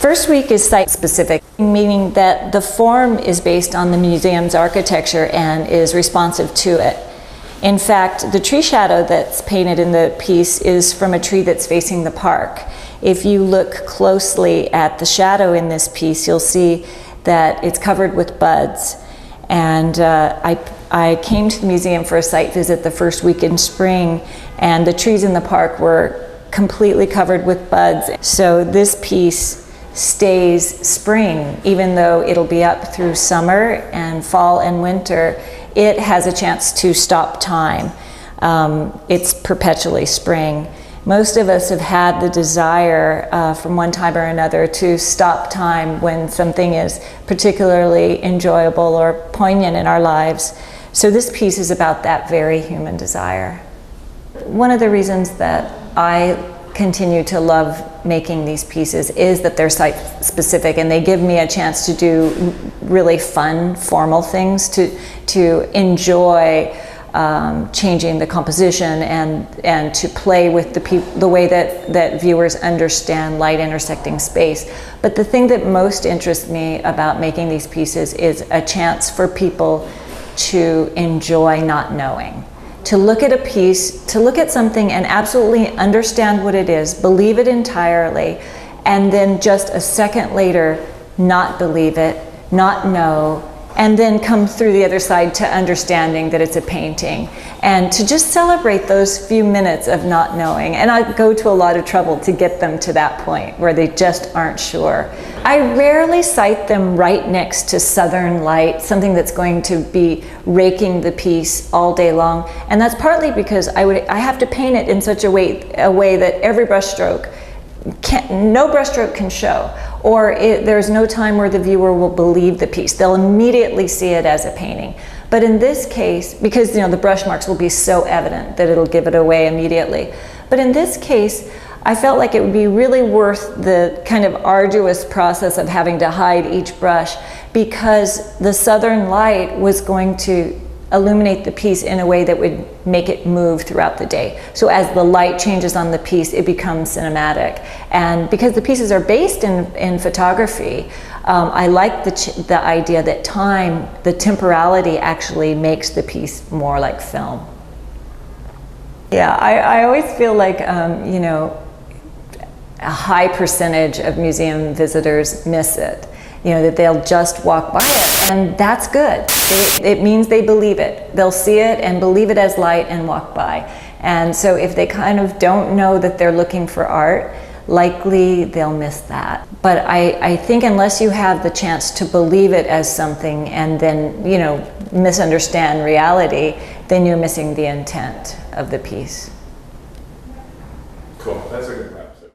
First week is site-specific, meaning that the form is based on the museum's architecture and is responsive to it. In fact, the tree shadow that's painted in the piece is from a tree that's facing the park. If you look closely at the shadow in this piece, you'll see that it's covered with buds. And I came to the museum for a site visit the first week in spring, and the trees in the park were completely covered with buds. So this piece stays spring, even though it'll be up through summer and fall and winter. It has a chance to stop time. It's perpetually spring. Most of us have had the desire from one time or another to stop time when something is particularly enjoyable or poignant in our lives. So this piece is about that very human desire. One of the reasons that I continue to love making these pieces is that they're site-specific, and they give me a chance to do really fun, formal things, to enjoy changing the composition and to play with the way that viewers understand light intersecting space. But the thing that most interests me about making these pieces is a chance for people to enjoy not knowing. To look at a piece, to look at something and absolutely understand what it is, believe it entirely, and then just a second later not believe it, not know, and then come through the other side to understanding that it's a painting. And to just celebrate those few minutes of not knowing. And I go to a lot of trouble to get them to that point where they just aren't sure. I rarely cite them right next to southern light, something that's going to be raking the piece all day long. And that's partly because I have to paint it in such a way that every brushstroke, no brushstroke can show, or there's no time where the viewer will believe the piece. They'll immediately see it as a painting. But in this case, because the brush marks will be so evident that it'll give it away immediately. But in this case, I felt like it would be really worth the kind of arduous process of having to hide each brush, because the southern light was going to illuminate the piece in a way that would make it move throughout the day. So as the light changes on the piece, it becomes cinematic. And because the pieces are based in photography, I like the idea that time, the temporality, actually makes the piece more like film. Yeah, I always feel like, a high percentage of museum visitors miss it. That they'll just walk by it, and that's good. It means they believe it. They'll see it and believe it as light and walk by. And so if they kind of don't know that they're looking for art, likely they'll miss that. But I think unless you have the chance to believe it as something and then, misunderstand reality, then you're missing the intent of the piece. Cool. That's a good